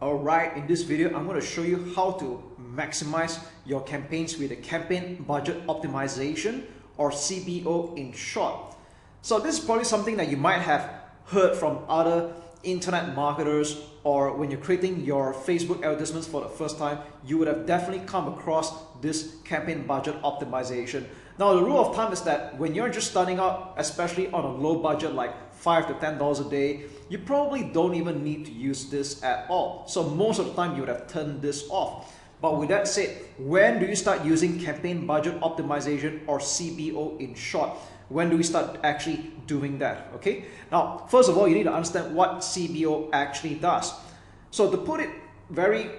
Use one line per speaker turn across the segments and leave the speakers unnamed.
Alright, in this video, I'm going to show you how to maximize your campaigns with a campaign budget optimization, or CBO in short. So this is probably something that you might have heard from other internet marketers, or when you're creating your Facebook advertisements for the first time, you would have definitely come across this campaign budget optimization. Now, the rule of thumb is that when you're just starting out, especially on a low budget like $5 to $10 a day, you probably don't even need to use this at all. So most of the time you would have turned this off. But with that said, when do you start using campaign budget optimization, or CBO in short? When do we start actually doing that? Okay. Now, first of all, you need to understand what CBO actually does. So to put it very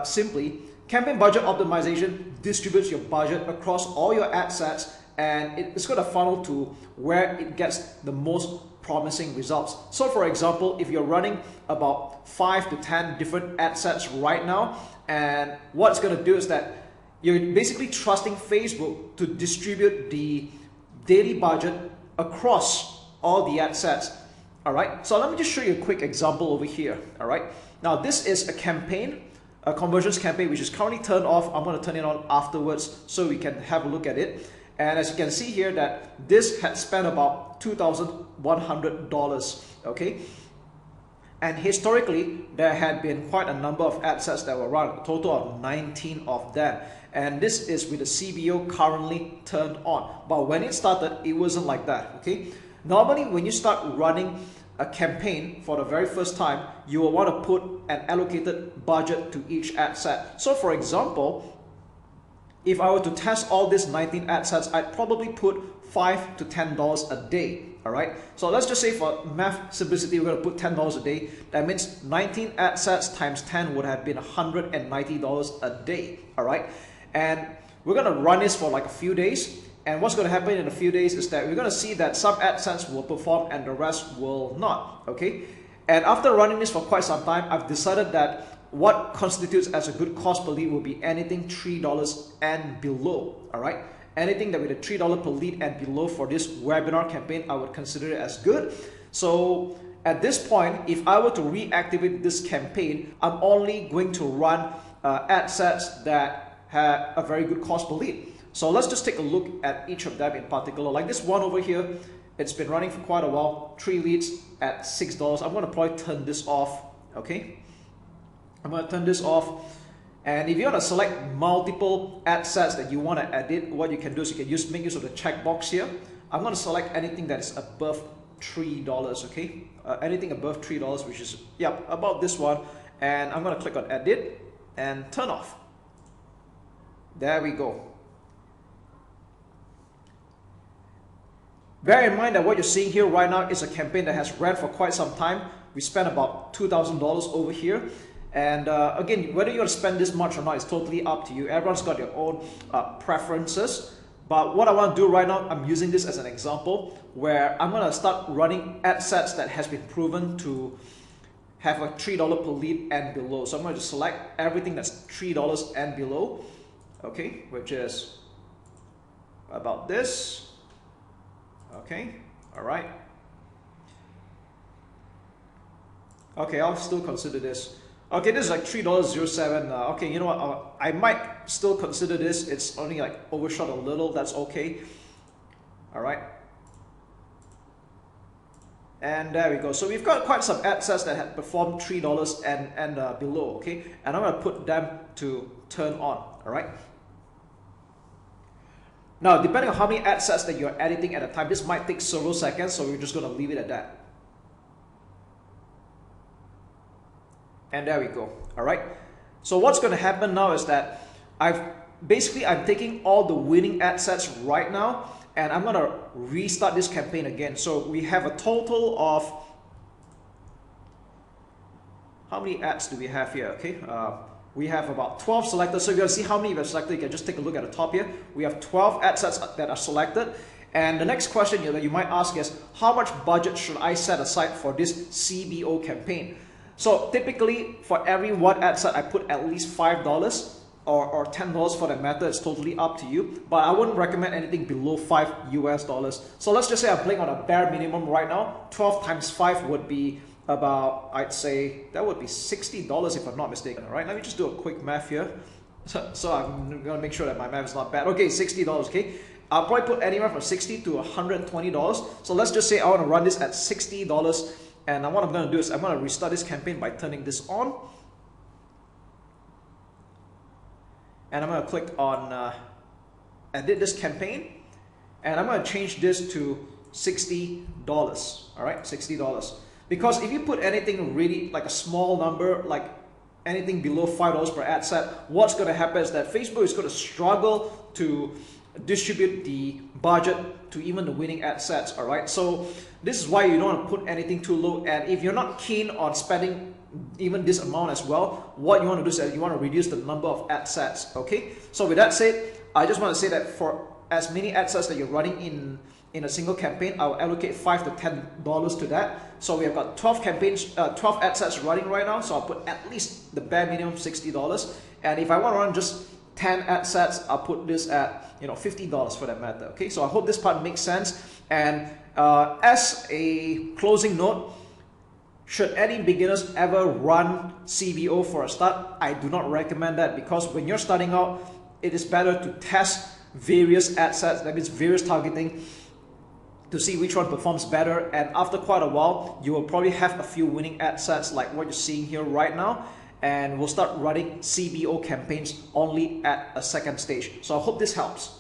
simply, campaign budget optimization distributes your budget across all your ad sets, and it's going to funnel to where it gets the most promising results. So for example, if you're running about 5 to 10 different ad sets right now, and what it's going to do is that you're basically trusting Facebook to distribute the daily budget across all the ad sets. All right, so let me just show you a quick example over here. All right, now this is a campaign, a conversions campaign, which is currently turned off. I'm going to turn it on afterwards so we can have a look at it. And as you can see here, that this had spent about $2,100, okay? And historically, there had been quite a number of ad sets that were run, a total of 19 of them. And this is with the CBO currently turned on. But when it started, it wasn't like that, okay? Normally, when you start running a campaign for the very first time, you will want to put an allocated budget to each ad set. So for example, if I were to test all these 19 ad sets, I'd probably put $5 to $10 a day. All right. So let's just say for math simplicity, we're going to put $10 a day. That means 19 ad sets times 10 would have been $190 a day. All right. And we're going to run this for like a few days. And what's going to happen in a few days is that we're going to see that some ad sets will perform and the rest will not. Okay. And after running this for quite some time, I've decided that what constitutes as a good cost per lead will be anything $3 and below. All right. Anything that with a $3 per lead and below for this webinar campaign, I would consider it as good. So at this point, if I were to reactivate this campaign, I'm only going to run ad sets that have a very good cost per lead. So let's just take a look at each of them in particular. Like this one over here, it's been running for quite a while, 3 leads at $6. I'm going to probably turn this off. Okay. I'm going to turn this off. And if you want to select multiple ad sets that you want to edit, what you can do is you can make use of the checkbox here. I'm going to select anything that is above $3, okay? Anything above $3, which is, yeah, about this one. And I'm going to click on edit and turn off. There we go. Bear in mind that what you're seeing here right now is a campaign that has ran for quite some time. We spent about $2,000 over here. And again, whether you want to spend this much or not is totally up to you. Everyone's got their own preferences. But what I want to do right now, I'm using this as an example where I'm going to start running ad sets that has been proven to have a $3 per lead and below. So I'm going to select everything that's $3 and below, okay, which is about this. Okay, all right. Okay, I'll still consider this. Okay, this is like $3.07. Okay, you know what? I might still consider this. It's only like overshot a little. That's okay. All right. And there we go. So we've got quite some ad sets that have performed $3 and below. Okay, and I'm going to put them to turn on. All right. Now, depending on how many ad sets that you're editing at a time, this might take several seconds. So we're just going to leave it at that. And there we go. All right. So what's going to happen now is that I'm taking all the winning ad sets right now, and I'm going to restart this campaign again. So we have a total of, how many ads do we have here? Okay. We have about 12 selected. So if you want to see how many we have selected, you can just take a look at the top here. We have 12 ad sets that are selected. And the next question that you might ask is, how much budget should I set aside for this CBO campaign? So typically for every one ad set, I put at least $5 or $10 for that matter. It's totally up to you, but I wouldn't recommend anything below $5 US. So let's just say I'm playing on a bare minimum right now. 12 times 5 would be about, I'd say that would be $60 if I'm not mistaken. All right, let me just do a quick math here. So I'm gonna make sure that my math is not bad. Okay, $60. Okay, I'll probably put anywhere from $60 to $120. So let's just say I want to run this at $60, and what I'm gonna do is I'm gonna restart this campaign by turning this on, and I'm gonna click on edit this campaign, and I'm gonna change this to $60. All right, $60. Because if you put anything really like a small number, like anything below $5 per ad set, what's going to happen is that Facebook is going to struggle to distribute the budget to even the winning ad sets. All right, so this is why you don't want to put anything too low. And if you're not keen on spending even this amount as well, what you want to do is that you want to reduce the number of ad sets. Okay, so with that said, I just want to say that for as many ad sets that you're running in a single campaign, I'll allocate $5 to $10 to that. So we have got 12 campaigns, 12 ad sets running right now. So I'll put at least the bare minimum $60. And if I want to run just 10 ad sets, I'll put this at $50 for that matter. Okay, so I hope this part makes sense. And as a closing note, should any beginners ever run CBO for a start? I do not recommend that, because when you're starting out, it is better to test various ad sets, that means various targeting, to see which one performs better. And after quite a while, you will probably have a few winning ad sets like what you're seeing here right now, and we'll start running CBO campaigns only at a second stage. So I hope this helps.